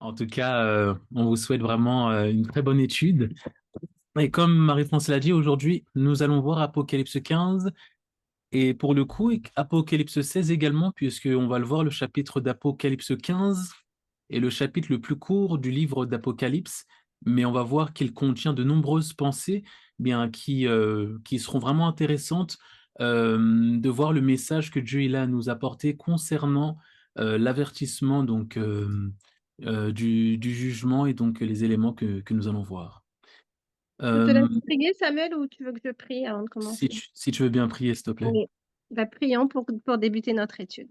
En tout cas, on vous souhaite vraiment une très bonne étude. Et comme Marie-France l'a dit, aujourd'hui, nous allons voir Apocalypse 15 et pour le coup, Apocalypse 16 également, puisqu'on va le voir, le chapitre d'Apocalypse 15 est le chapitre le plus court du livre d'Apocalypse, mais on va voir qu'il contient de nombreuses pensées bien, qui seront vraiment intéressantes de voir le message que Dieu il a à nous apporter concernant l'avertissement du jugement et donc les éléments que nous allons voir. Je te laisse Euh, prier, Samuel, ou tu veux que je prie avant de commencer? si tu veux bien prier, s'il te plaît. Oui. Prions pour débuter notre étude.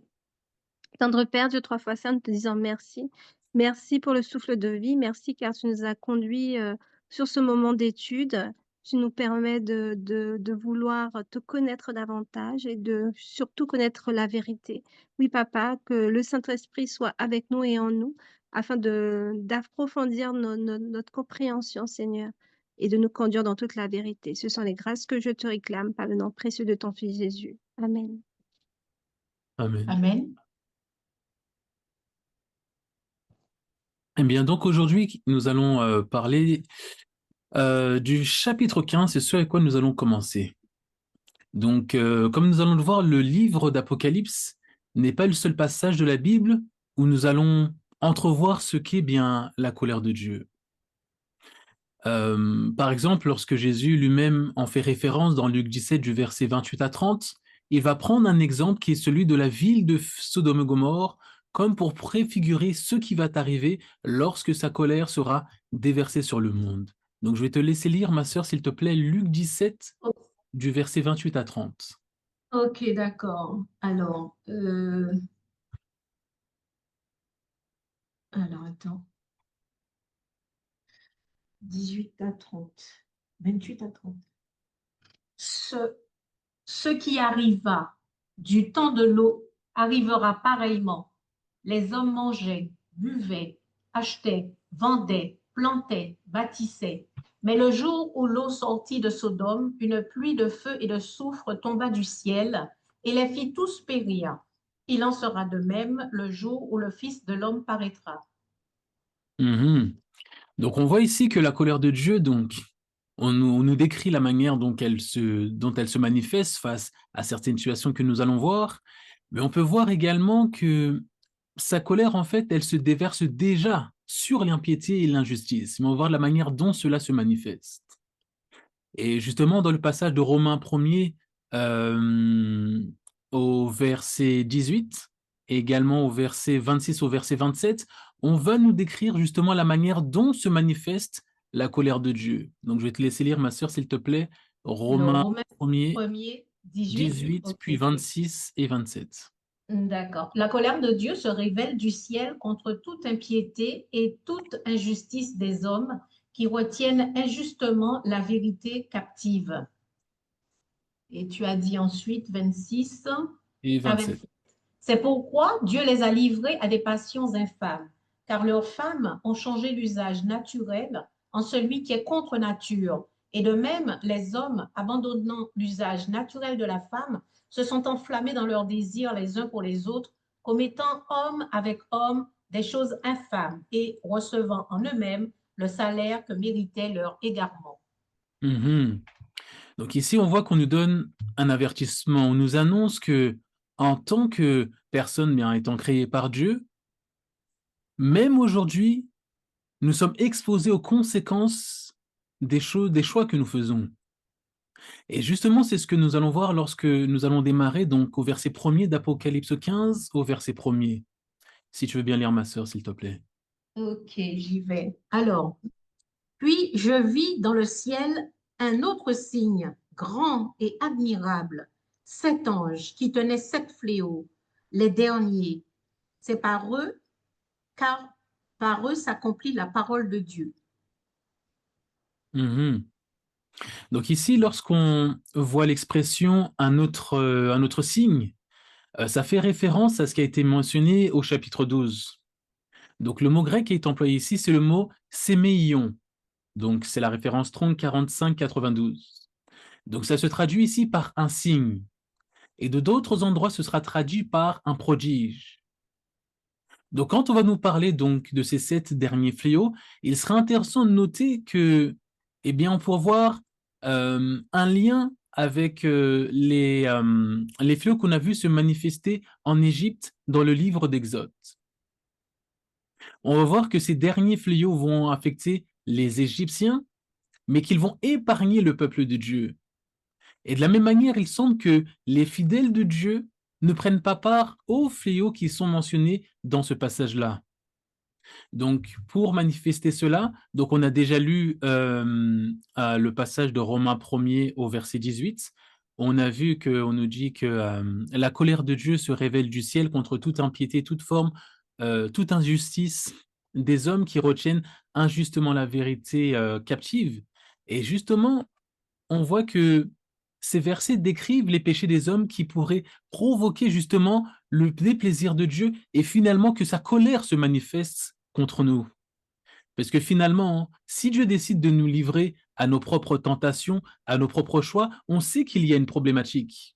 Tendre Père, Dieu trois fois saint, nous te disons merci. Merci pour le souffle de vie. Merci car tu nous as conduits sur ce moment d'étude. Tu nous permets de vouloir te connaître davantage et de surtout connaître la vérité. Oui, Papa, que le Saint-Esprit soit avec nous et en nous afin d'approfondir notre compréhension, Seigneur, et de nous conduire dans toute la vérité. Ce sont les grâces que je te réclame par le nom précieux de ton Fils Jésus. Amen. Amen. Amen. Eh bien, donc aujourd'hui, nous allons parler du chapitre 15, c'est ce avec quoi nous allons commencer. Donc, comme nous allons le voir, le livre d'Apocalypse n'est pas le seul passage de la Bible où nous allons entrevoir ce qu'est bien la colère de Dieu. Par exemple, lorsque Jésus lui-même en fait référence dans Luc 17 du verset 28 à 30, il va prendre un exemple qui est celui de la ville de Sodome et Gomorrhe comme pour préfigurer ce qui va arriver lorsque sa colère sera déversée sur le monde. Donc je vais te laisser lire, ma sœur, s'il te plaît, Luc 17 du verset 28 à 30. Ok, d'accord. Alors, attends. 18 à 30. 28 à 30. Ce, ce qui arriva du temps de l'eau arrivera pareillement. Les hommes mangeaient, buvaient, achetaient, vendaient, plantaient, bâtissaient. Mais le jour où l'eau sortit de Sodome, une pluie de feu et de soufre tomba du ciel et les fit tous périr. Il en sera de même le jour où le Fils de l'homme paraîtra. Mhm. Donc on voit ici que la colère de Dieu, donc, on nous décrit la manière dont elle se manifeste face à certaines situations que nous allons voir, mais on peut voir également que sa colère, en fait, elle se déverse déjà sur l'impiété et l'injustice. Mais on va voir la manière dont cela se manifeste. Et justement, dans le passage de Romains 1er euh, au verset 18, et également au verset 26 au verset 27, on va nous décrire justement la manière dont se manifeste la colère de Dieu. Donc, je vais te laisser lire, ma sœur, s'il te plaît, Alors, Romains Romains 1er, 1er, 18. 18, Ok, puis 26 et 27. d'accord. La colère de Dieu se révèle du ciel contre toute impiété et toute injustice des hommes qui retiennent injustement la vérité captive. Et tu as dit ensuite 26 Et à 27. 27. C'est pourquoi Dieu les a livrés à des passions infâmes, car leurs femmes ont changé l'usage naturel en celui qui est contre nature. Et de même, les hommes, abandonnant l'usage naturel de la femme, se sont enflammés dans leurs désirs les uns pour les autres, commettant homme avec homme des choses infâmes et recevant en eux-mêmes le salaire que méritait leur égarement. Mhm. Donc ici, on voit qu'on nous donne un avertissement, on nous annonce que en tant que personne bien étant créée par Dieu, même aujourd'hui, nous sommes exposés aux conséquences des choses, des choix que nous faisons. Et justement, c'est ce que nous allons voir lorsque nous allons démarrer donc au verset premier d'Apocalypse 15 au verset premier. Si tu veux bien lire, ma sœur, s'il te plaît. Ok, j'y vais. Alors, puis je vis dans le ciel un autre signe, grand et admirable, sept anges qui tenaient sept fléaux, les derniers. C'est par eux, car par eux s'accomplit la parole de Dieu. Mhm. Donc ici, lorsqu'on voit l'expression un autre signe, ça fait référence à ce qui a été mentionné au chapitre 12. Donc le mot grec qui est employé ici, c'est le mot séméion. Donc c'est la référence 30 45 92. Donc ça se traduit ici par un signe. Et de d'autres endroits, ce sera traduit par un prodige. Donc, quand on va nous parler donc de ces 7 derniers fléaux, il sera intéressant de noter que, eh bien, on pourra voir un lien avec les fléaux qu'on a vus se manifester en Égypte dans le livre d'Exode. On va voir que ces derniers fléaux vont affecter les Égyptiens, mais qu'ils vont épargner le peuple de Dieu. Et de la même manière, il semble que les fidèles de Dieu ne prennent pas part aux fléaux qui sont mentionnés dans ce passage-là. Donc, pour manifester cela, donc on a déjà lu le passage de Romains 1er au verset 18. On a vu qu'on nous dit que la colère de Dieu se révèle du ciel contre toute impiété, toute forme, toute injustice des hommes qui retiennent injustement la vérité captive. Et justement, on voit que ces versets décrivent les péchés des hommes qui pourraient provoquer justement le déplaisir de Dieu et finalement que sa colère se manifeste contre nous. Parce que finalement, si Dieu décide de nous livrer à nos propres tentations, à nos propres choix, on sait qu'il y a une problématique.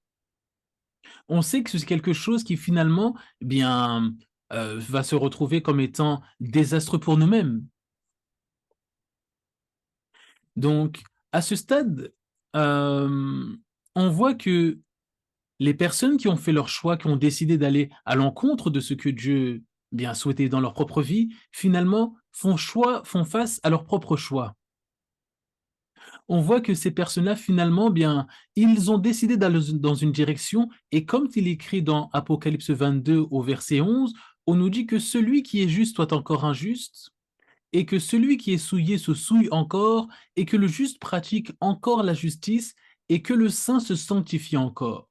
On sait que c'est quelque chose qui finalement, eh bien, va se retrouver comme étant désastreux pour nous-mêmes. Donc, à ce stade, on voit que les personnes qui ont fait leur choix, qui ont décidé d'aller à l'encontre de ce que Dieu bien souhaitait dans leur propre vie, finalement font face à leur propre choix. On voit que ces personnes-là, finalement, bien, ils ont décidé d'aller dans une direction, et comme il est écrit dans Apocalypse 22 au verset 11, on nous dit que celui qui est juste soit encore injuste, et que celui qui est souillé se souille encore, et que le juste pratique encore la justice, et que le saint se sanctifie encore.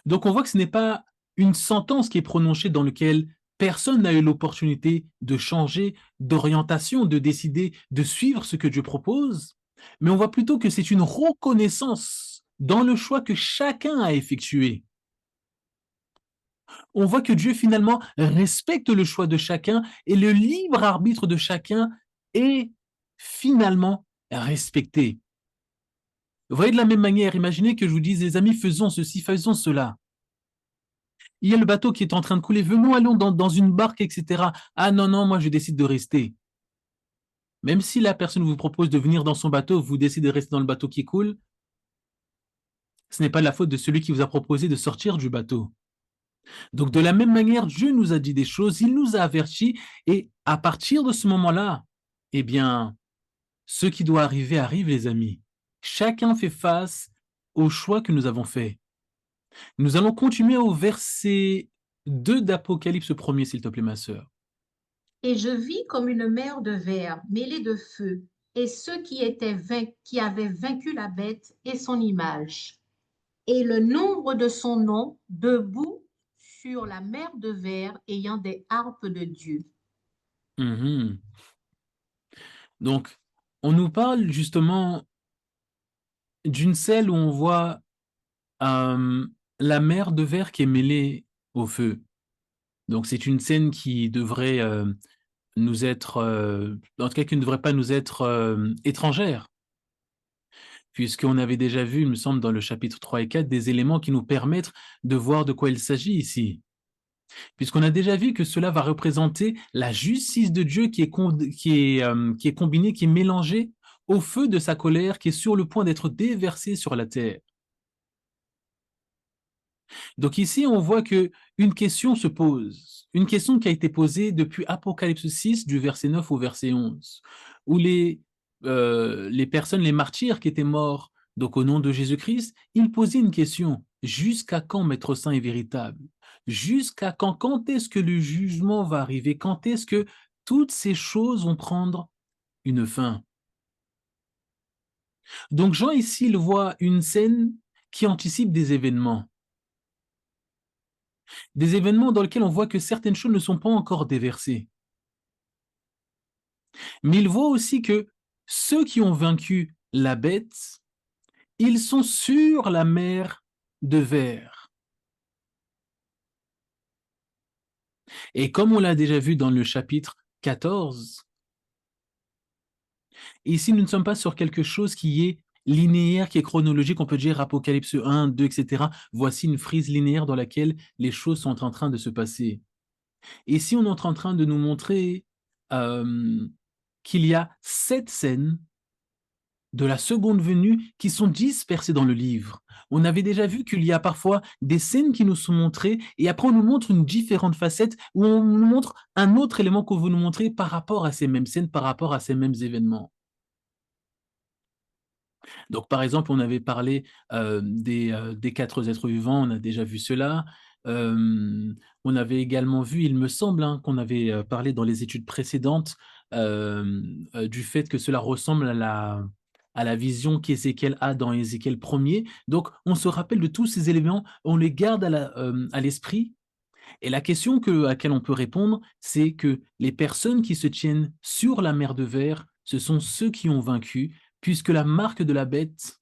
Donc on voit que ce n'est pas une sentence qui est prononcée dans laquelle personne n'a eu l'opportunité de changer d'orientation, de décider de suivre ce que Dieu propose, mais on voit plutôt que c'est une reconnaissance dans le choix que chacun a effectué. On voit que Dieu finalement respecte le choix de chacun et le libre arbitre de chacun est finalement respecté. Vous voyez, de la même manière, imaginez que je vous dise, les amis, faisons ceci, faisons cela. Il y a le bateau qui est en train de couler, venons, allons dans une barque, etc. Ah non, non, moi je décide de rester. Même si la personne vous propose de venir dans son bateau, vous décidez de rester dans le bateau qui coule, ce n'est pas la faute de celui qui vous a proposé de sortir du bateau. Donc de la même manière, Dieu nous a dit des choses, il nous a avertis, et à partir de ce moment-là, eh bien, ce qui doit arriver arrive, les amis. Chacun fait face au choix que nous avons fait. Nous allons continuer au verset 2 d'Apocalypse 1er, s'il te plaît, ma sœur. Et je vis comme une mer de verre mêlée de feu, et ceux qui avaient vaincu la bête et son image, et le nombre de son nom debout sur la mer de verre ayant des harpes de Dieu. Mhm. Donc, on nous parle justement d'une scène où on voit la mer de verre qui est mêlée au feu. Donc, c'est une scène qui devrait nous être, en tout cas, qui ne devrait pas nous être étrangère, puisqu'on avait déjà vu, il me semble, dans le chapitre 3 et 4, des éléments qui nous permettent de voir de quoi il s'agit ici. Puisqu'on a déjà vu que cela va représenter la justice de Dieu qui est combinée, qui est mélangée au feu de sa colère, qui est sur le point d'être déversée sur la terre. Donc ici, on voit que une question se pose, une question qui a été posée depuis Apocalypse 6, du verset 9 au verset 11, où les personnes, les martyrs qui étaient morts donc au nom de Jésus-Christ, ils posaient une question: jusqu'à quand, Maître Saint et véritable? Jusqu'à quand? Quand est-ce que le jugement va arriver? Quand est-ce que toutes ces choses vont prendre une fin? Donc Jean ici, il voit une scène qui anticipe des événements dans lesquels on voit que certaines choses ne sont pas encore déversées. Mais il voit aussi que ceux qui ont vaincu la bête, ils sont sur la mer de verre. Et comme on l'a déjà vu dans le chapitre 14, ici nous ne sommes pas sur quelque chose qui est linéaire, qui est chronologique, on peut dire Apocalypse 1, 2, etc. Voici une frise linéaire dans laquelle les choses sont en train de se passer. Et si on est en train de nous montrer qu'il y a 7 scènes de la seconde venue qui sont dispersées dans le livre. On avait déjà vu qu'il y a parfois des scènes qui nous sont montrées et après on nous montre une différente facette où on nous montre un autre élément qu'on veut nous montrer par rapport à ces mêmes scènes, par rapport à ces mêmes événements. Donc, par exemple, on avait parlé des 4 êtres vivants, on a déjà vu cela. On avait également vu, il me semble, hein, qu'on avait parlé dans les études précédentes du fait que cela ressemble à la vision qu'Ézéchiel a dans Ézéchiel 1er. Donc, on se rappelle de tous ces éléments, on les garde à l'esprit. Et la question à laquelle on peut répondre, c'est que les personnes qui se tiennent sur la mer de verre, ce sont ceux qui ont vaincu, puisque la marque de la bête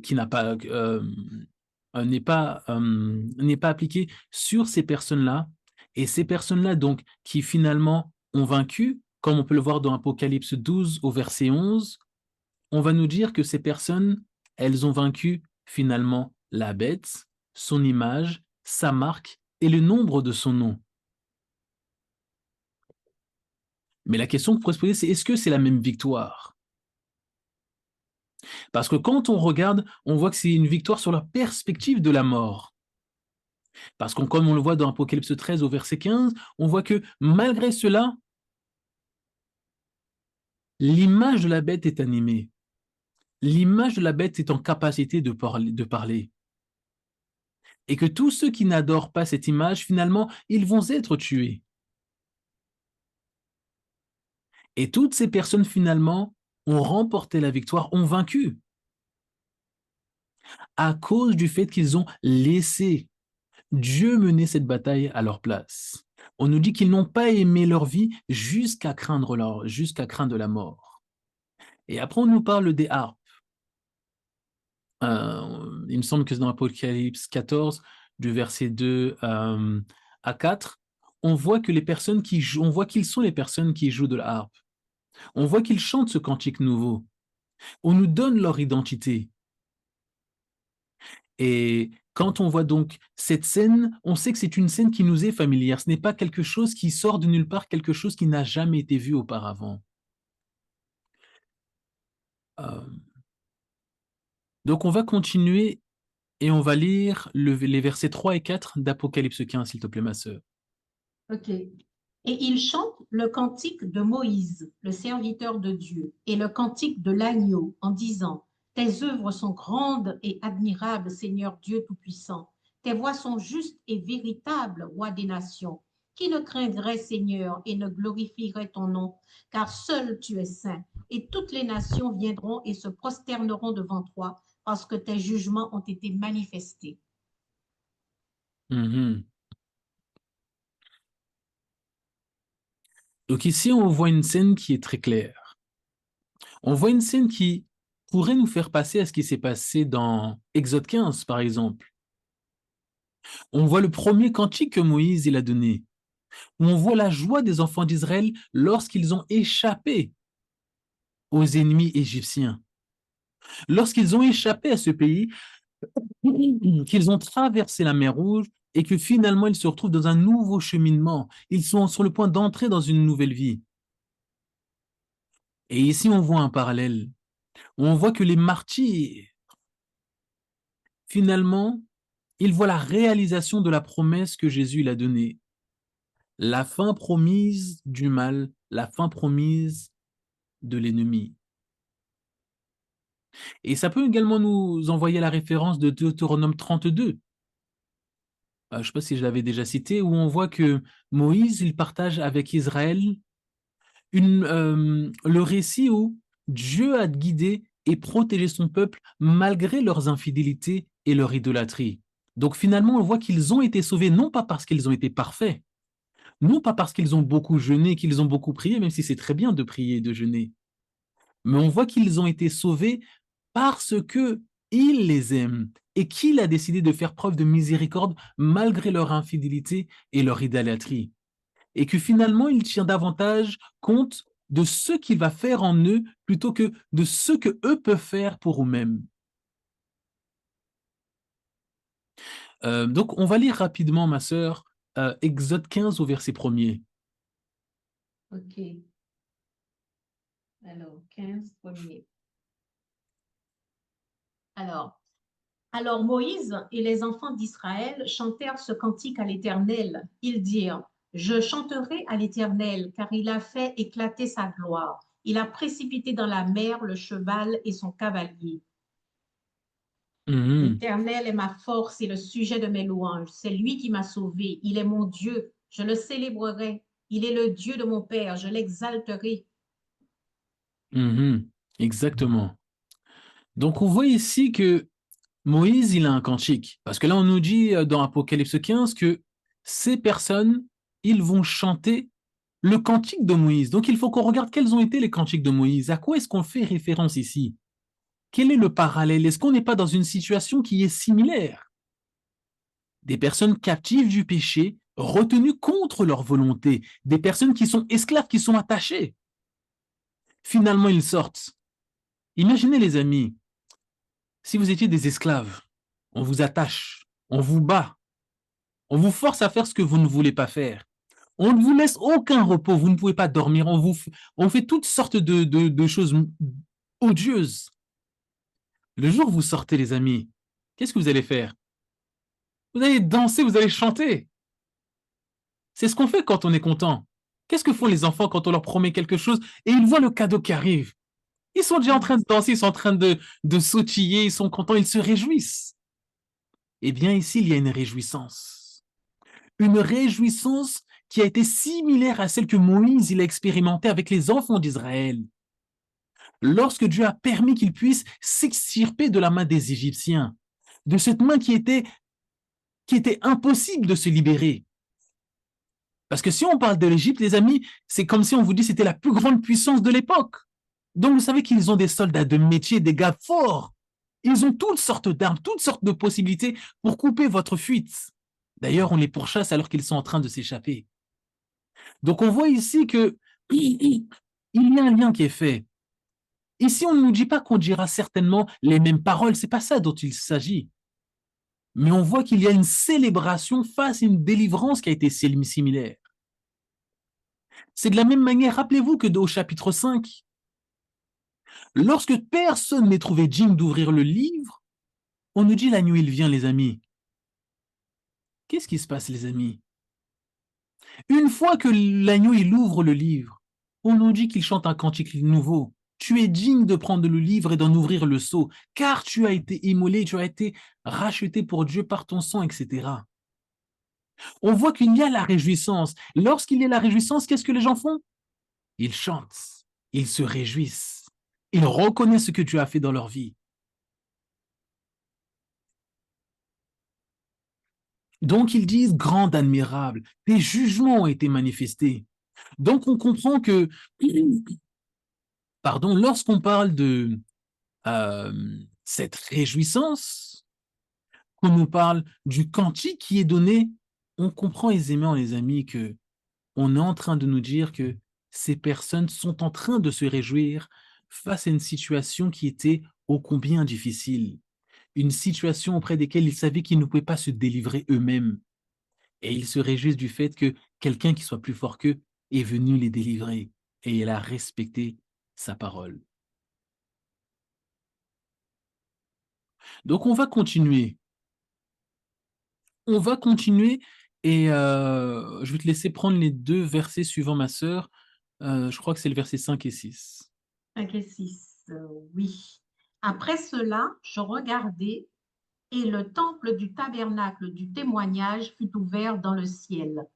qui n'a pas n'est pas appliquée sur ces personnes-là, et ces personnes-là donc qui finalement ont vaincu, comme on peut le voir dans Apocalypse 12 au verset 11, on va nous dire que ces personnes, elles ont vaincu finalement la bête, son image, sa marque et le nombre de son nom. Mais la question qu'on pourrait se poser, c'est est-ce que c'est la même victoire? Parce que quand on regarde, on voit que c'est une victoire sur la perspective de la mort. Parce que comme on le voit dans Apocalypse 13 au verset 15, on voit que malgré cela, l'image de la bête est animée. L'image de la bête est en capacité de parler. Et que tous ceux qui n'adorent pas cette image, finalement, ils vont être tués. Et toutes ces personnes, finalement, ont remporté la victoire, ont vaincu. À cause du fait qu'ils ont laissé Dieu mener cette bataille à leur place. On nous dit qu'ils n'ont pas aimé leur vie jusqu'à craindre la mort. Et après, on nous parle des harpes. Il me semble que c'est dans Apocalypse 14, du verset 2 à 4, on voit que on voit qu'ils sont les personnes qui jouent de la harpe. On voit qu'ils chantent ce cantique nouveau. On nous donne leur identité. Et quand on voit donc cette scène, on sait que c'est une scène qui nous est familière. Ce n'est pas quelque chose qui sort de nulle part, quelque chose qui n'a jamais été vu auparavant. Donc on va continuer et on va lire les versets 3 et 4 d'Apocalypse 15, s'il te plaît, ma sœur. Ok. Et il chante le cantique de Moïse, le serviteur de Dieu, et le cantique de l'agneau, en disant, tes œuvres sont grandes et admirables, Seigneur Dieu Tout-Puissant. Tes voies sont justes et véritables, Roi des nations. Qui ne craindrait, Seigneur, et ne glorifierait ton nom, car seul tu es saint, et toutes les nations viendront et se prosterneront devant toi, parce que tes jugements ont été manifestés. Mm-hmm. Donc ici, on voit une scène qui est très claire. On voit une scène qui pourrait nous faire passer à ce qui s'est passé dans Exode 15, par exemple. On voit le premier cantique que Moïse il a donné. On voit la joie des enfants d'Israël lorsqu'ils ont échappé aux ennemis égyptiens. Lorsqu'ils ont échappé à ce pays, qu'ils ont traversé la mer Rouge et que finalement ils se retrouvent dans un nouveau cheminement. Ils sont sur le point d'entrer dans une nouvelle vie. Et ici, on voit un parallèle. On voit que les martyrs, finalement, ils voient la réalisation de la promesse que Jésus il a donnée. La fin promise du mal, la fin promise de l'ennemi. Et ça peut également nous envoyer la référence de Deutéronome 32. Je ne sais pas si je l'avais déjà cité, où on voit que Moïse, il partage avec Israël le récit où Dieu a guidé et protégé son peuple malgré leurs infidélités et leur idolâtrie. Donc finalement, on voit qu'ils ont été sauvés non pas parce qu'ils ont été parfaits, non pas parce qu'ils ont beaucoup jeûné, qu'ils ont beaucoup prié, même si c'est très bien de prier et de jeûner, mais on voit qu'ils ont été sauvés parce que il les aime et qu'il a décidé de faire preuve de miséricorde malgré leur infidélité et leur idolâtrie. Et que finalement, il tient davantage compte de ce qu'il va faire en eux plutôt que de ce que eux peuvent faire pour eux-mêmes. Donc, on va lire rapidement, ma sœur, Exode 15 au verset 1er. OK. Alors, 15 premier. Alors Moïse et les enfants d'Israël chantèrent ce cantique à l'Éternel. Ils dirent, je chanterai à l'Éternel, car il a fait éclater sa gloire. Il a précipité dans la mer le cheval et son cavalier. L'Éternel est ma force et le sujet de mes louanges. C'est lui qui m'a sauvé. Il est mon Dieu. Je le célébrerai. Il est le Dieu de mon Père. Je l'exalterai. Exactement. Donc, on voit ici que Moïse, il a un cantique. Parce que là, on nous dit dans Apocalypse 15 que ces personnes, ils vont chanter le cantique de Moïse. Donc, il faut qu'on regarde quels ont été les cantiques de Moïse. À quoi est-ce qu'on fait référence ici? Quel est le parallèle? Est-ce qu'on n'est pas dans une situation qui est similaire? Des personnes captives du péché, retenues contre leur volonté, des personnes qui sont esclaves, qui sont attachées. Finalement, ils sortent. Imaginez, les amis, si vous étiez des esclaves, on vous attache, on vous bat, on vous force à faire ce que vous ne voulez pas faire. On ne vous laisse aucun repos, vous ne pouvez pas dormir, on fait toutes sortes de choses odieuses. Le jour où vous sortez, les amis, qu'est-ce que vous allez faire? Vous allez danser, vous allez chanter. C'est ce qu'on fait quand on est content. Qu'est-ce que font les enfants quand on leur promet quelque chose et ils voient le cadeau qui arrive? Ils sont déjà en train de danser, ils sont en train de sautiller, ils sont contents, ils se réjouissent. Eh bien, ici, il y a une réjouissance. Une réjouissance qui a été similaire à celle que Moïse il a expérimentée avec les enfants d'Israël. Lorsque Dieu a permis qu'ils puissent s'extirper de la main des Égyptiens, de cette main qui était impossible de se libérer. Parce que si on parle de l'Égypte, les amis, c'est comme si on vous dit que c'était la plus grande puissance de l'époque. Donc, vous savez qu'ils ont des soldats de métier, des gars forts. Ils ont toutes sortes d'armes, toutes sortes de possibilités pour couper votre fuite. D'ailleurs, on les pourchasse alors qu'ils sont en train de s'échapper. Donc, on voit ici que il y a un lien qui est fait. Ici, on ne nous dit pas qu'on dira certainement les mêmes paroles. C'est pas ça dont il s'agit. Mais on voit qu'il y a une célébration face à une délivrance qui a été similaire. C'est de la même manière, rappelez-vous que au chapitre 5, lorsque personne n'est trouvé digne d'ouvrir le livre, on nous dit l'agneau, il vient, les amis. Qu'est-ce qui se passe, les amis? Une fois que l'agneau, il ouvre le livre, on nous dit qu'il chante un cantique nouveau. Tu es digne de prendre le livre et d'en ouvrir le sceau, car tu as été immolé, tu as été racheté pour Dieu par ton sang, etc. On voit qu'il y a la réjouissance. Lorsqu'il y a la réjouissance, qu'est-ce que les gens font? Ils chantent, ils se réjouissent, ils reconnaissent ce que Dieu a fait dans leur vie. Donc ils disent, grande, admirable, tes jugements ont été manifestés. Donc on comprend que, pardon, lorsqu'on parle de cette réjouissance, qu'on nous parle du cantique qui est donné, on comprend aisément, les amis, que on est en train de nous dire que ces personnes sont en train de se réjouir face à une situation qui était ô combien difficile, une situation auprès desquelles ils savaient qu'ils ne pouvaient pas se délivrer eux-mêmes. Et ils se réjouissent du fait que quelqu'un qui soit plus fort qu'eux est venu les délivrer et il a respecté sa parole. Donc on va continuer. On va continuer et je vais te laisser prendre les deux versets suivants, ma sœur. Je crois que c'est le verset 5 et 6. 5 et 6, oui. Après cela, je regardai et le temple du tabernacle du témoignage fut ouvert dans le ciel.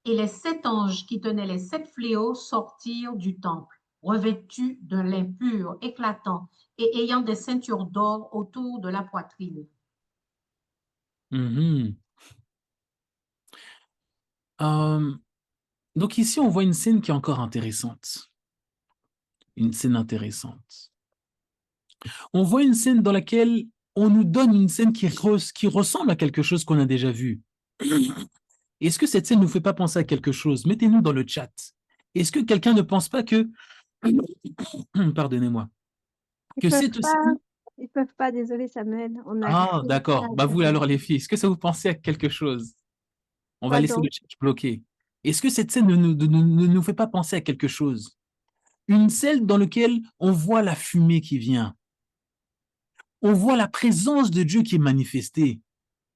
Et les 7 anges qui tenaient les 7 fléaux sortirent du temple, revêtus de lin pur, éclatant, et ayant des ceintures d'or autour de la poitrine. Donc ici, on voit une scène qui est encore intéressante. Une scène intéressante. On voit une scène dans laquelle on nous donne une scène qui ressemble à quelque chose qu'on a déjà vu. Est-ce que cette scène ne nous fait pas penser à quelque chose? Mettez-nous dans le chat. Est-ce que quelqu'un ne pense pas que pardonnez-moi, Ils que peuvent c'est aussi... pas, ils peuvent pas, désolé Samuel, on a Ah, accès à d'accord. Bah vous, Internet. alors les filles, est-ce que ça vous pensait à quelque chose? On va Quoi laisser le donc? chat bloqué. Est-ce que cette scène ne nous fait pas penser à quelque chose? Une scène dans laquelle on voit la fumée qui vient. On voit la présence de Dieu qui est manifestée.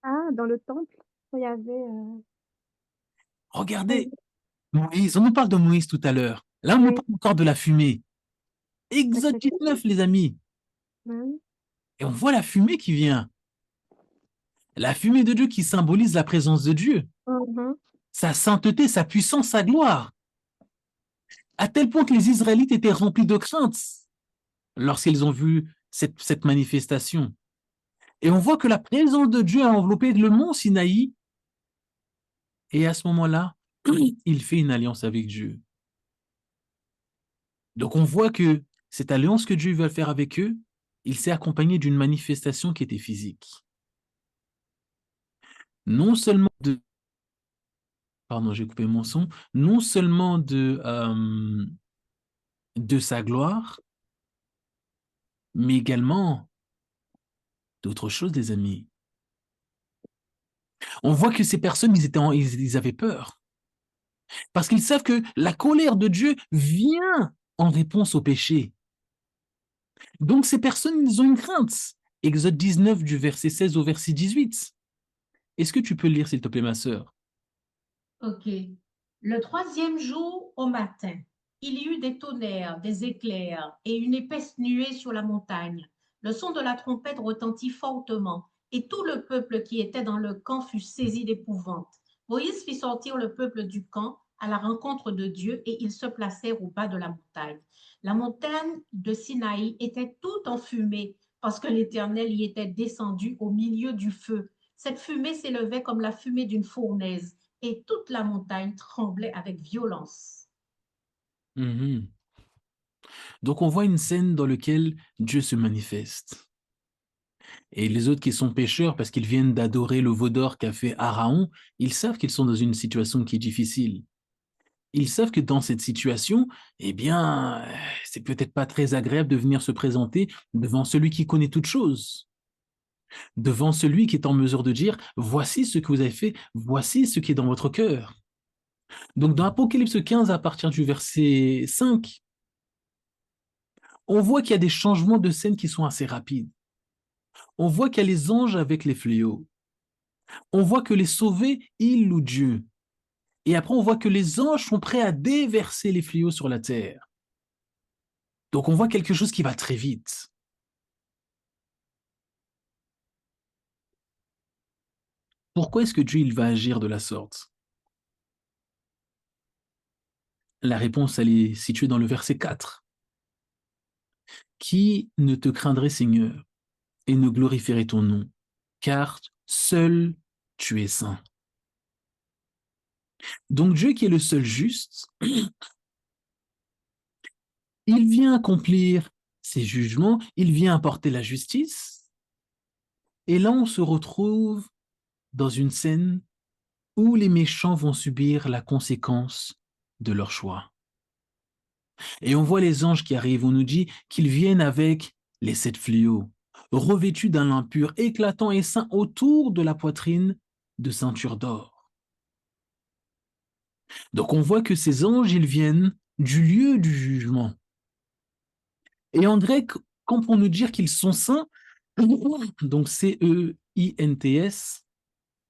Ah, dans le temple, il y avait, Regardez, vas-y, Moïse, on nous parle de Moïse tout à l'heure. Là, on nous oui, parle encore de la fumée. avec Exode le 19, les amis. oui. Et on voit la fumée qui vient. La fumée de Dieu qui symbolise la présence de Dieu, Mhm. sa sainteté, sa puissance, sa gloire. À tel point que les Israélites étaient remplis de crainte lorsqu'ils ont vu cette manifestation. Et on voit que la présence de Dieu a enveloppé le mont Sinaï. Et à ce moment-là, il fait une alliance avec Dieu. Donc on voit que cette alliance que Dieu veut faire avec eux, il s'est accompagné d'une manifestation qui était physique. Non seulement de... Pardon, j'ai coupé mon son. Non seulement de sa gloire, mais également d'autres choses, les amis. On voit que ces personnes, ils avaient peur. Parce qu'ils savent que la colère de Dieu vient en réponse au péché. Donc ces personnes, ils ont une crainte. Exode 19 du verset 16 au verset 18. Est-ce que tu peux le lire, s'il te plaît, ma sœur? Ok. Le troisième jour au matin, il y eut des tonnerres, des éclairs et une épaisse nuée sur la montagne. Le son de la trompette retentit fortement, et tout le peuple qui était dans le camp fut saisi d'épouvante. Moïse fit sortir le peuple du camp à la rencontre de Dieu, et ils se placèrent au bas de la montagne. La montagne de Sinaï était toute enfumée, parce que l'Éternel y était descendu au milieu du feu. Cette fumée s'élevait comme la fumée d'une fournaise, et toute la montagne tremblait avec violence. Mhm. Donc on voit une scène dans laquelle Dieu se manifeste. Et les autres qui sont pécheurs, parce qu'ils viennent d'adorer le veau d'or qu'a fait Araon, ils savent qu'ils sont dans une situation qui est difficile. Ils savent que dans cette situation, eh bien, c'est peut-être pas très agréable de venir se présenter devant celui qui connaît toutes choses, devant celui qui est en mesure de dire, voici ce que vous avez fait, voici ce qui est dans votre cœur. Donc dans Apocalypse 15, à partir du verset 5, on voit qu'il y a des changements de scène qui sont assez rapides. On voit qu'il y a les anges avec les fléaux. On voit que les sauvés, ils louent Dieu. Et après, on voit que les anges sont prêts à déverser les fléaux sur la terre. Donc on voit quelque chose qui va très vite. Pourquoi est-ce que Dieu il va agir de la sorte? La réponse, elle est située dans le verset 4. Qui ne te craindrait, Seigneur, et ne glorifierait ton nom, car seul tu es saint. Donc Dieu qui est le seul juste, il vient accomplir ses jugements, il vient apporter la justice, et là on se retrouve dans une scène où les méchants vont subir la conséquence de leur choix. Et on voit les anges qui arrivent, on nous dit qu'ils viennent avec les 7 fléaux, revêtus d'un lin pur, éclatant et saint autour de la poitrine de ceinture d'or. Donc on voit que ces anges, ils viennent du lieu du jugement. Et en grec, quand pour nous dire qu'ils sont saints, donc C-E-I-N-T-S,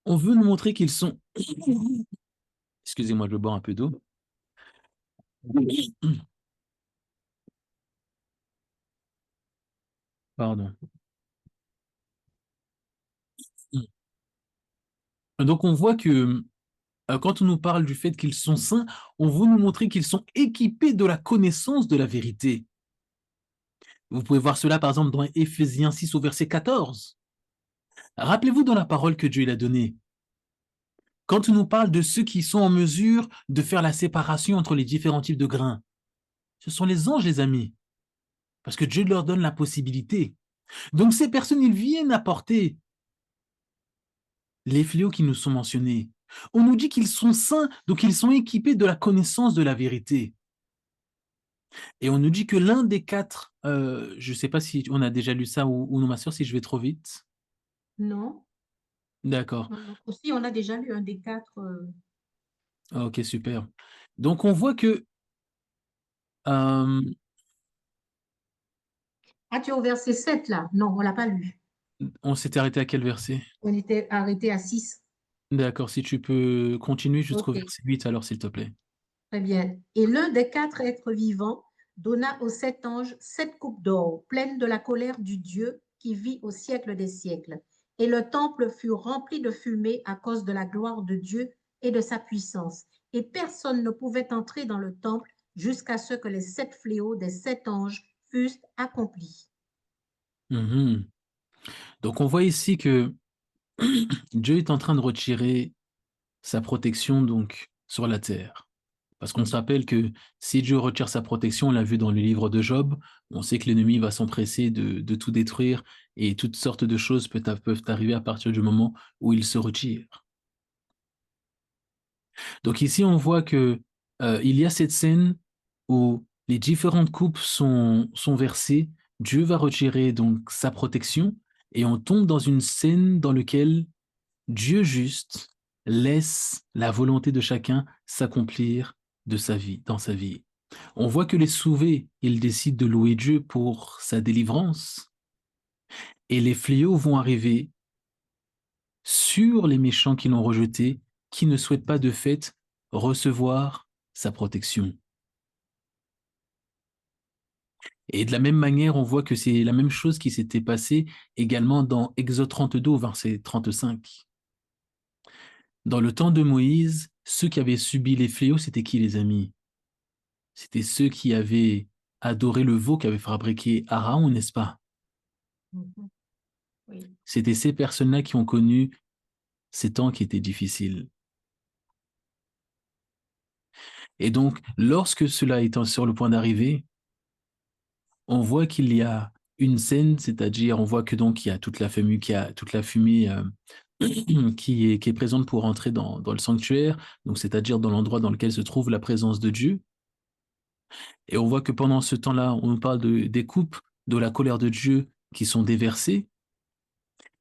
on veut nous montrer qu'ils sont... Excusez-moi, je bois un peu d'eau. Pardon. Donc on voit que quand on nous parle du fait qu'ils sont saints, on veut nous montrer qu'ils sont équipés de la connaissance de la vérité. Vous pouvez voir cela par exemple dans Éphésiens 6 au verset 14. Rappelez-vous dans la parole que Dieu il a donnée. Quand on nous parle de ceux qui sont en mesure de faire la séparation entre les différents types de grains, ce sont les anges, les amis, parce que Dieu leur donne la possibilité. Donc ces personnes, ils viennent apporter les fléaux qui nous sont mentionnés. On nous dit qu'ils sont saints, donc ils sont équipés de la connaissance de la vérité. Et on nous dit que l'un des quatre, je ne sais pas si on a déjà lu ça ou non, ma sœur, si je vais trop vite. Non, D'accord. non, non. Aussi, on a déjà lu un des quatre. Ok, super. Donc on voit que euh, Ah, tu es au verset 7 là? Non, on ne l'a pas lu. on s'était arrêté à quel verset? On était arrêté à 6. D'accord, si tu peux continuer jusqu'au Ok, verset 8, alors s'il te plaît. très bien. Et l'un des quatre êtres vivants donna aux sept anges 7 coupes d'or, pleines de la colère du Dieu qui vit au siècle des siècles. Et le temple fut rempli de fumée à cause de la gloire de Dieu et de sa puissance. Et personne ne pouvait entrer dans le temple jusqu'à ce que les 7 fléaux des 7 anges fussent accomplis. Mhm. Donc on voit ici que Dieu est en train de retirer sa protection donc sur la terre. Parce qu'on se rappelle que si Dieu retire sa protection, on l'a vu dans le livre de Job, on sait que l'ennemi va s'empresser de tout détruire et toutes sortes de choses peuvent arriver à partir du moment où il se retire. Donc ici, on voit que il y a cette scène où les différentes coupes sont versées, Dieu va retirer donc sa protection et on tombe dans une scène dans laquelle Dieu juste laisse la volonté de chacun s'accomplir de sa vie, dans sa vie. On voit que les sauvés, ils décident de louer Dieu pour sa délivrance et les fléaux vont arriver sur les méchants qui l'ont rejeté, qui ne souhaitent pas de fait recevoir sa protection. Et de la même manière, on voit que c'est la même chose qui s'était passée également dans Exode 32, verset 35. Dans le temps de Moïse, ceux qui avaient subi les fléaux, c'était qui, les amis? C'était ceux qui avaient adoré le veau qu'avait fabriqué Pharaon, n'est-ce pas? Mhm. Oui. C'était ces personnes-là qui ont connu ces temps qui étaient difficiles. Et donc, lorsque cela est sur le point d'arriver, on voit qu'il y a une scène, c'est-à-dire on voit que donc il y a toute la fumée, qui est présente pour entrer dans le sanctuaire, donc c'est-à-dire dans l'endroit dans lequel se trouve la présence de Dieu. Et on voit que pendant ce temps-là, on nous parle des coupes de la colère de Dieu qui sont déversées.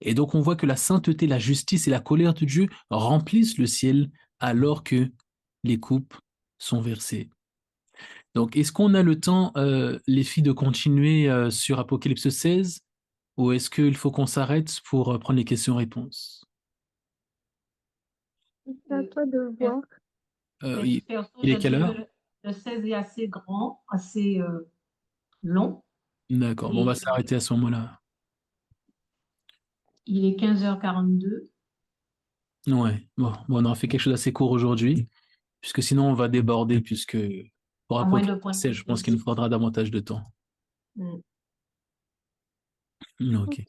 Et donc on voit que la sainteté, la justice et la colère de Dieu remplissent le ciel alors que les coupes sont versées. Donc est-ce qu'on a le temps, les filles, de continuer sur Apocalypse 16 ou est-ce qu'il faut qu'on s'arrête pour prendre les questions-réponses? C'est à toi de voir. Il, Perso, il je est quelle dis que heure? le 16 est assez grand, assez long. D'accord, bon, on va Et s'arrêter à ce moment-là. il est 15h42. Ouais, bon, on aura fait quelque chose d'assez court aujourd'hui, puisque sinon on va déborder, puisque pour À moins Apocalypse de points 16, je pense qu'il nous suspensions. faudra davantage de temps. Mm. Ok, Ok.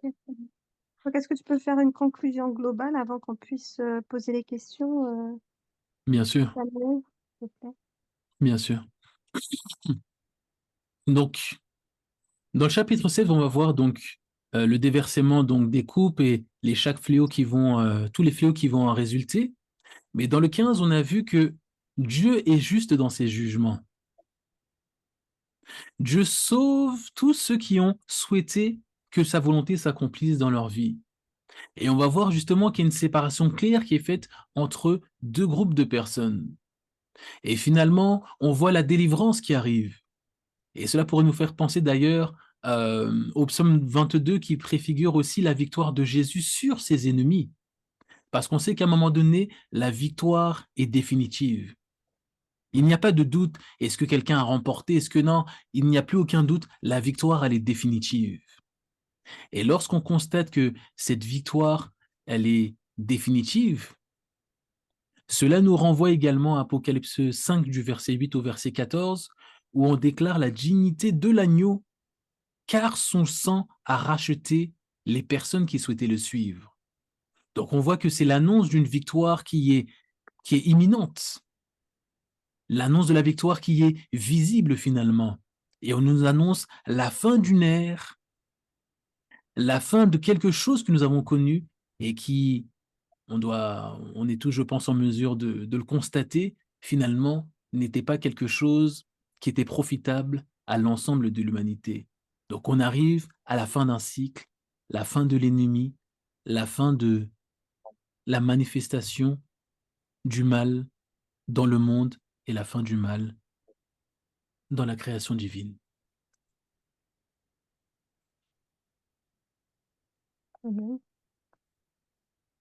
Donc, est-ce que tu peux faire une conclusion globale avant qu'on puisse poser les questions, bien sûr, Samuel, s'il te plaît? bien sûr. Donc, dans le chapitre 7, on va voir donc le déversement donc des coupes et chaque fléau tous les fléaux qui vont en résulter. Mais dans le 15, on a vu que Dieu est juste dans ses jugements. Dieu sauve tous ceux qui ont souhaité que sa volonté s'accomplisse dans leur vie. Et on va voir justement qu'il y a une séparation claire qui est faite entre deux groupes de personnes. Et finalement, on voit la délivrance qui arrive. Et cela pourrait nous faire penser d'ailleurs au psaume 22 qui préfigure aussi la victoire de Jésus sur ses ennemis. Parce qu'on sait qu'à un moment donné, la victoire est définitive. Il n'y a pas de doute. Est-ce que quelqu'un a remporté? Est-ce que non? Il n'y a plus aucun doute. La victoire, elle est définitive. Et lorsqu'on constate que cette victoire, elle est définitive, cela nous renvoie également à Apocalypse 5 du verset 8 au verset 14, où on déclare la dignité de l'agneau, car son sang a racheté les personnes qui souhaitaient le suivre. Donc on voit que c'est l'annonce d'une victoire qui est imminente, l'annonce de la victoire qui est visible finalement. Et on nous annonce la fin d'une ère, la fin de quelque chose que nous avons connu et qui, on est tous, je pense, en mesure de le constater, finalement, n'était pas quelque chose qui était profitable à l'ensemble de l'humanité. Donc on arrive à la fin d'un cycle, la fin de l'ennemi, la fin de la manifestation du mal dans le monde et la fin du mal dans la création divine. Mhm.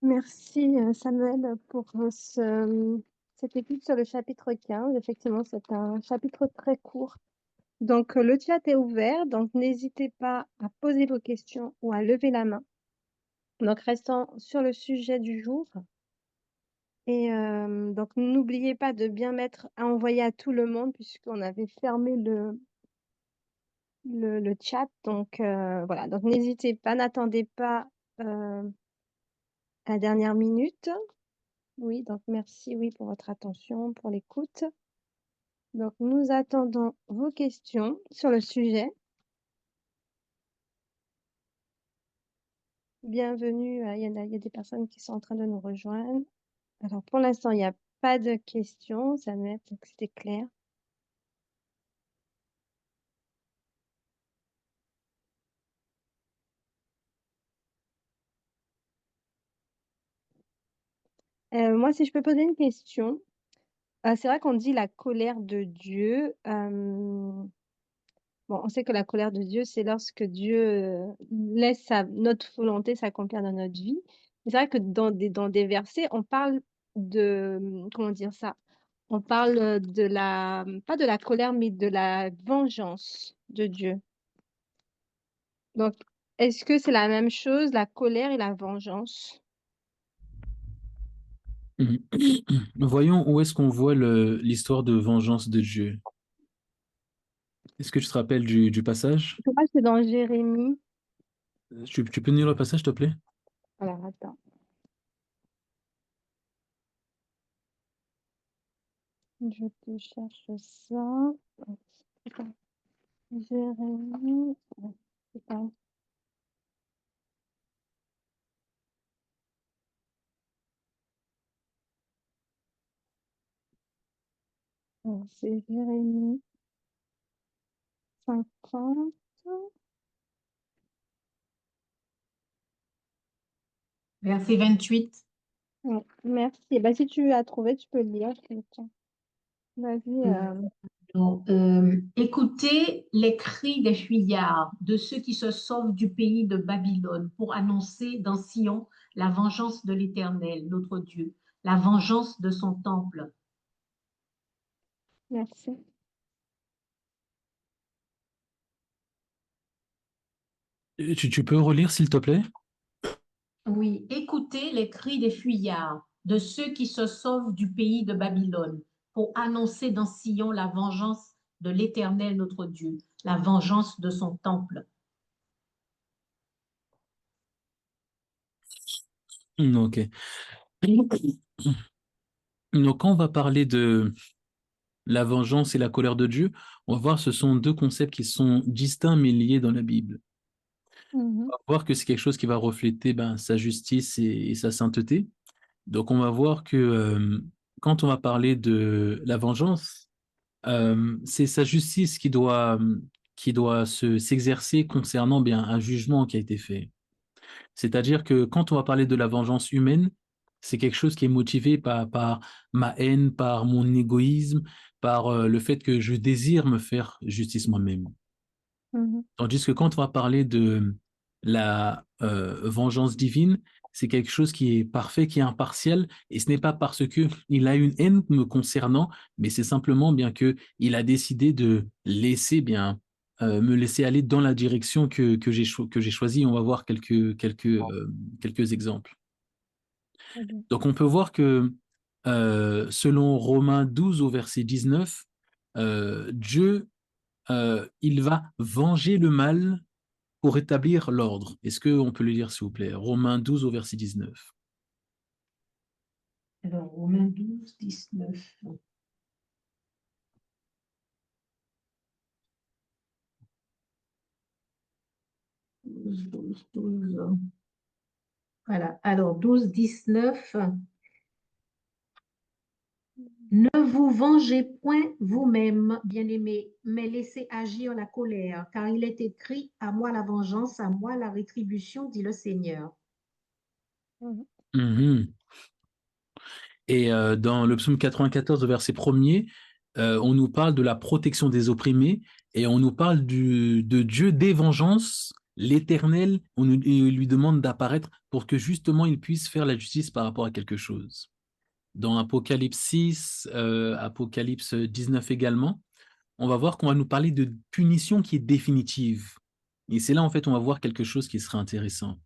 Merci Samuel pour cette étude sur le chapitre 15. Effectivement, c'est un chapitre très court. Donc, le chat est ouvert, donc n'hésitez pas à poser vos questions ou à lever la main. Donc, restant sur le sujet du jour. Et donc, n'oubliez pas de bien mettre à envoyer à tout le monde puisqu'on avait fermé le chat. Donc, voilà. Donc, n'hésitez pas, n'attendez pas à la dernière minute. Oui, donc merci, oui, pour votre attention, pour l'écoute. Donc, nous attendons vos questions sur le sujet. Bienvenue, il y a des personnes qui sont en train de nous rejoindre. Alors, pour l'instant, il n'y a pas de questions, Samuel, donc c'était clair. Moi, si je peux poser une question, c'est vrai qu'on dit la colère de Dieu. Bon, on sait que la colère de Dieu, c'est lorsque Dieu laisse notre volonté s'accomplir dans notre vie. Mais c'est vrai que dans des versets, on parle de, comment dire ça? On parle de la, pas de la colère, mais de la vengeance de Dieu. Donc, est-ce que c'est la même chose, la colère et la vengeance? Voyons où est-ce qu'on voit l'histoire de vengeance de Dieu. Est-ce que tu te rappelles du passage? Je crois que c'est dans Jérémie. Tu peux nous lire le passage, s'il te plaît? Alors, attends. Je te cherche ça. Attends. Jérémie. C'est pas- c'est Jérémie 50. Verset 28. Ouais, merci. Bah, si tu as trouvé, tu peux le lire. Tiens. Vas-y. Donc, écoutez les cris des fuyards, de ceux qui se sauvent du pays de Babylone, pour annoncer dans Sion la vengeance de l'Éternel, notre Dieu, la vengeance de son temple. Merci. Tu peux relire, s'il te plaît? Oui, écoutez les cris des fuyards, de ceux qui se sauvent du pays de Babylone, pour annoncer dans Sion la vengeance de l'Éternel, notre Dieu, la vengeance de son temple. Ok. Donc, quand on va parler de la vengeance et la colère de Dieu, on va voir que ce sont deux concepts qui sont distincts mais liés dans la Bible. Mhm. On va voir que c'est quelque chose qui va refléter sa justice et sa sainteté. Donc, on va voir que quand on va parler de la vengeance, c'est sa justice qui doit s'exercer concernant bien un jugement qui a été fait. C'est-à-dire que quand on va parler de la vengeance humaine, c'est quelque chose qui est motivé par ma haine, par mon égoïsme, par le fait que je désire me faire justice moi-même. Mhm. Tandis que quand on va parler de la vengeance divine, c'est quelque chose qui est parfait, qui est impartial, et ce n'est pas parce que il a une haine me concernant, mais c'est simplement bien que il a décidé de laisser me laisser aller dans la direction que j'ai choisie. On va voir quelques exemples. Très bien. Donc on peut voir que selon Romains 12 au verset 19, Dieu il va venger le mal pour établir l'ordre. Est-ce qu'on peut le lire, s'il vous plaît? Romains 12 au verset 19. Alors, Romains 12, 19. 12, 12, 12. Voilà. Alors, 12, 19. Ne vous vengez point vous-même, bien-aimés, mais laissez agir la colère, car il est écrit, à moi la vengeance, à moi la rétribution, dit le Seigneur. Mhm. Mhm. Et dans le psaume 94, verset 1er, on nous parle de la protection des opprimés et on nous parle de Dieu des vengeances, l'Éternel, il lui demande d'apparaître pour que justement il puisse faire la justice par rapport à quelque chose. Dans Apocalypse 6, Apocalypse 19 également, on va voir qu'on va nous parler de punition qui est définitive. Et c'est là, en fait, on va voir quelque chose qui sera intéressant.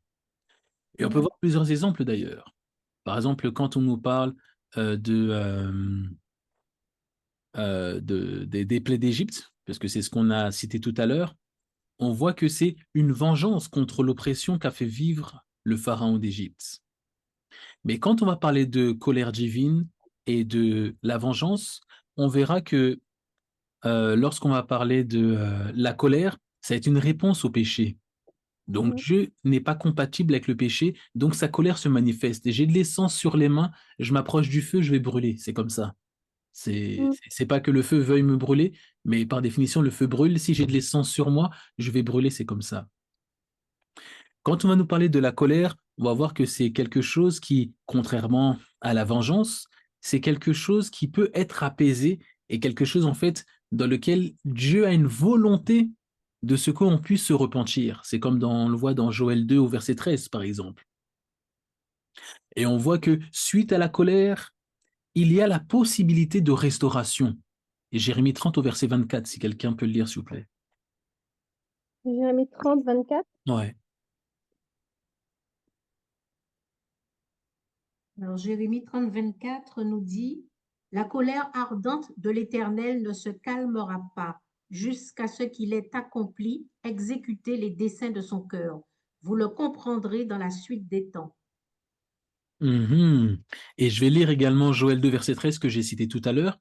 Et on peut voir plusieurs exemples d'ailleurs. Par exemple, quand on nous parle des plaies d'Égypte, parce que c'est ce qu'on a cité tout à l'heure, on voit que c'est une vengeance contre l'oppression qu'a fait vivre le pharaon d'Égypte. Mais quand on va parler de colère divine et de la vengeance, on verra que lorsqu'on va parler de la colère, ça va être une réponse au péché. Donc Mhm. Dieu n'est pas compatible avec le péché, donc sa colère se manifeste. Et j'ai de l'essence sur les mains, je m'approche du feu, je vais brûler. C'est comme ça. Mhm. C'est pas que le feu veuille me brûler, mais par définition, le feu brûle. Si j'ai de l'essence sur moi, je vais brûler, c'est comme ça. Quand on va nous parler de la colère, on va voir que c'est quelque chose qui, contrairement à la vengeance, c'est quelque chose qui peut être apaisé et quelque chose, en fait, dans lequel Dieu a une volonté de ce qu'on puisse se repentir. C'est comme on le voit dans Joël 2 au verset 13, par exemple. Et on voit que suite à la colère, il y a la possibilité de restauration. Et Jérémie 30 au verset 24, si quelqu'un peut le lire, s'il vous plaît. Jérémie 30, 24. Ouais. Alors, Jérémie 30, 24 nous dit, la colère ardente de l'Éternel ne se calmera pas jusqu'à ce qu'il ait accompli, exécuté les desseins de son cœur. Vous le comprendrez dans la suite des temps. Mhm. Et je vais lire également Joël 2, verset 13, que j'ai cité tout à l'heure.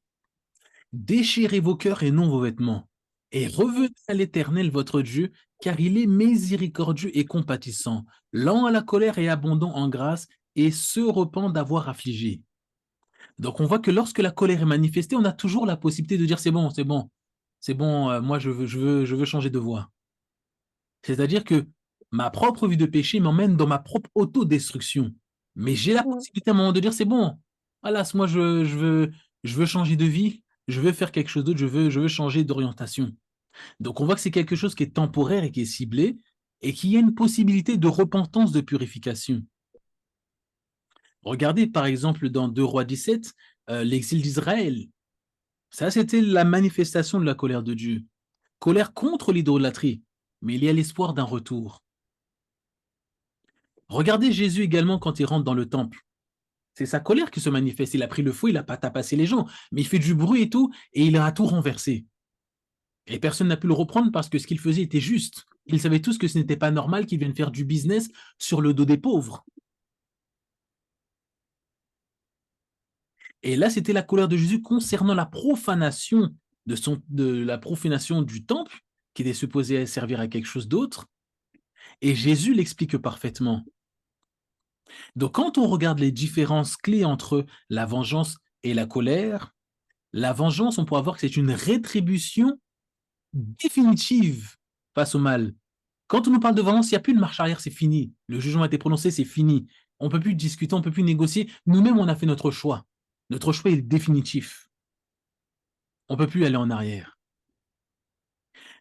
Déchirez vos cœurs et non vos vêtements, et revenez à l'Éternel votre Dieu, car il est miséricordieux et compatissant, lent à la colère et abondant en grâce, et se repent d'avoir affligé. Donc on voit que lorsque la colère est manifestée, on a toujours la possibilité de dire c'est bon, c'est bon, c'est bon, moi je veux changer de voie. C'est-à-dire que ma propre vie de péché m'emmène dans ma propre autodestruction. Mais j'ai la Mhm. possibilité à un moment de dire, c'est bon, alas, moi je veux changer de vie, je veux faire quelque chose d'autre, je veux changer d'orientation. Donc on voit que c'est quelque chose qui est temporaire et qui est ciblé, et qui a une possibilité de repentance, de purification. Regardez par exemple dans 2 Rois 17, l'exil d'Israël. Ça, c'était la manifestation de la colère de Dieu. Colère contre l'idolâtrie, mais il y a l'espoir d'un retour. Regardez Jésus également quand il rentre dans le temple. C'est sa colère qui se manifeste. Il a pris le fouet, il n'a pas tapassé les gens, mais il fait du bruit et tout, et il a tout renversé. Et personne n'a pu le reprendre parce que ce qu'il faisait était juste. Ils savaient tous que ce n'était pas normal qu'il vienne faire du business sur le dos des pauvres. Et là, c'était la colère de Jésus concernant la profanation de la profanation du temple, qui était supposé servir à quelque chose d'autre. Et Jésus l'explique parfaitement. Donc, quand on regarde les différences clés entre la vengeance et la vengeance, on pourra voir que c'est une rétribution définitive face au mal. Quand on nous parle de vengeance, il n'y a plus de marche arrière, c'est fini. Le jugement a été prononcé, c'est fini. On ne peut plus discuter, on ne peut plus négocier. Nous-mêmes, on a fait notre choix. Notre choix est définitif. On ne peut plus aller en arrière.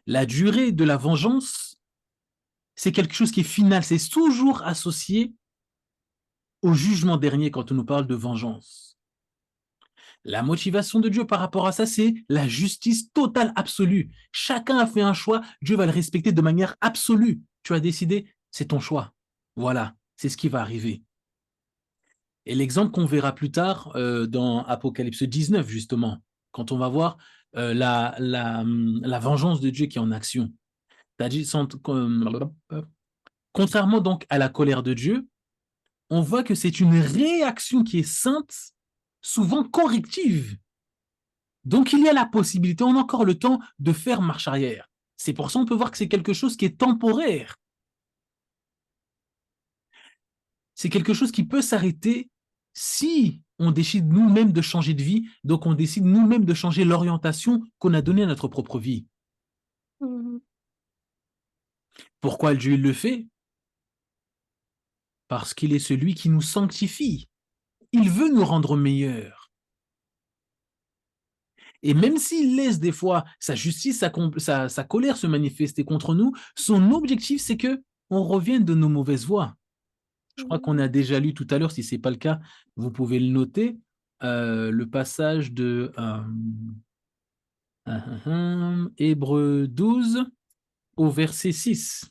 La durée de la vengeance, c'est quelque chose qui est final. C'est toujours associé au jugement dernier quand on nous parle de vengeance. La motivation de Dieu par rapport à ça, c'est la justice totale, absolue. Chacun a fait un choix, Dieu va le respecter de manière absolue. Tu as décidé, c'est ton choix. Voilà, c'est ce qui va arriver. Et l'exemple qu'on verra plus tard dans Apocalypse 19, justement, quand on va voir la vengeance de Dieu qui est en action. Contrairement donc à la colère de Dieu, on voit que c'est une réaction qui est sainte, souvent corrective. Donc il y a la possibilité, on a encore le temps de faire marche arrière. C'est pour ça qu'on peut voir que c'est quelque chose qui est temporaire. C'est quelque chose qui peut s'arrêter si on décide nous-mêmes de changer de vie, donc on décide nous-mêmes de changer l'orientation qu'on a donnée à notre propre vie. Mmh. Pourquoi Dieu il le fait? Parce qu'il est celui qui nous sanctifie. Il veut nous rendre meilleurs. Et même s'il laisse des fois sa justice, sa colère se manifester contre nous, son objectif, c'est que on revienne de nos mauvaises voies. Je crois qu'on Mmh. a déjà lu tout à l'heure, si ce n'est pas le cas, vous pouvez le noter, le passage de Hébreux 12 au verset 6.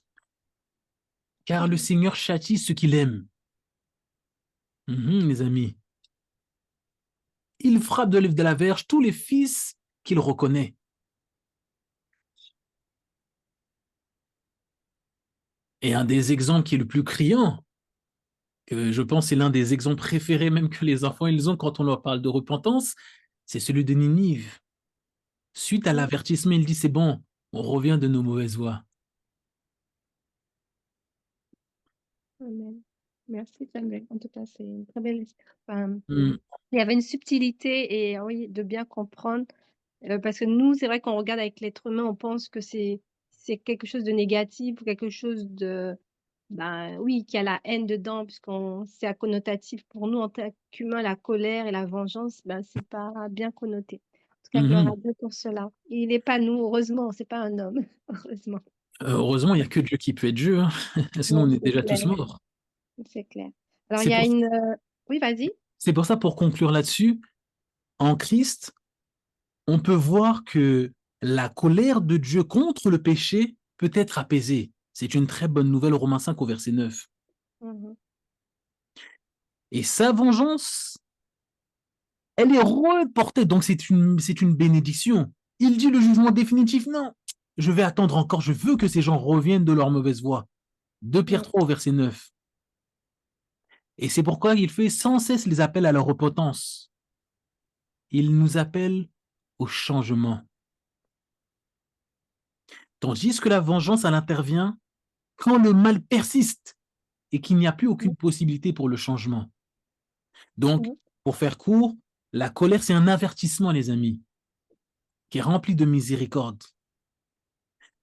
Car le Seigneur châtie ceux qu'il aime. Les amis. Il frappe de la verge tous les fils qu'il reconnaît. Et un des exemples qui est le plus criant, que je pense c'est l'un des exemples préférés même que les enfants ils ont quand on leur parle de repentance, c'est celui de Ninive. Suite à Mmh. l'avertissement, il dit c'est bon, on revient de nos mauvaises voies. Amen. Merci Samuel. En tout cas, c'est une très belle enfin, Mm, il y avait une subtilité et oui, de bien comprendre, parce que nous, c'est vrai qu'on regarde avec l'être humain, on pense que c'est quelque chose de négatif ou quelque chose de ben, oui, qui a la haine dedans puisqu'on c'est à connotatif pour nous en tant qu'humains, la colère et la vengeance, ben, c'est pas bien connoté. En tout cas, gloire à mhm. Dieu pour cela. Il n'est pas nous, heureusement, c'est pas un homme, heureusement. Heureusement, il n'y a que Dieu qui peut être Dieu, hein. Sinon Ouais, on est c'est déjà clair, tous morts. c'est clair. Alors il C'est y a pour, une, oui, vas-y? c'est pour ça, pour conclure là-dessus, en Christ, on peut voir que la colère de Dieu contre le péché peut être apaisée. C'est une très bonne nouvelle, Romains 5 au verset 9. Mmh. Et sa vengeance, elle est reportée, donc c'est une bénédiction. Il dit le jugement définitif, non. Je vais attendre encore, je veux que ces gens reviennent de leur mauvaise voie. 2 Pierre Mmh. 3 au verset 9. Et c'est pourquoi il fait sans cesse les appels à la repentance. Il nous appelle au changement. Tandis que la vengeance, elle intervient quand le mal persiste et qu'il n'y a plus Mmh. aucune possibilité pour le changement. Donc, Mmh. pour faire court, la colère, c'est un avertissement, les amis, qui est rempli de miséricorde.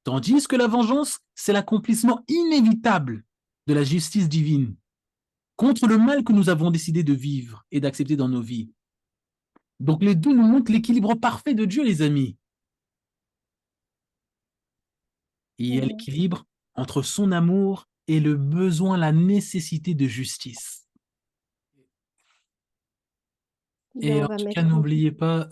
Tandis que la vengeance, c'est l'accomplissement inévitable de la justice divine contre le mal que nous avons décidé de vivre et d'accepter dans nos vies. Donc les deux nous montrent l'équilibre parfait de Dieu, les amis. Il y a Mmh. l'équilibre entre son amour et le besoin, la nécessité de justice. Ben, Et on en va tout mettre cas, n'oubliez pas,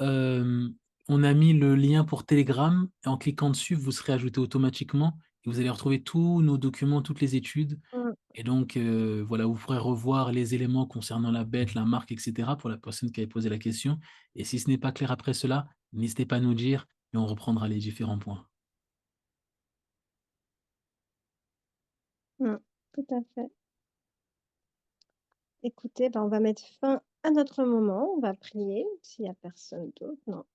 on a mis le lien pour Telegram. Et en cliquant dessus, vous serez ajouté automatiquement. Et vous allez retrouver tous nos documents, toutes les études. mmh. Et donc, voilà, vous pourrez revoir les éléments concernant la bête, la marque, etc. pour la personne qui avait posé la question. Et si ce n'est pas clair après cela, n'hésitez pas à nous dire et on reprendra les différents points. Mmh. Tout à fait. Écoutez, ben, on va mettre fin à notre moment. On va prier s'il y a personne d'autre. Non.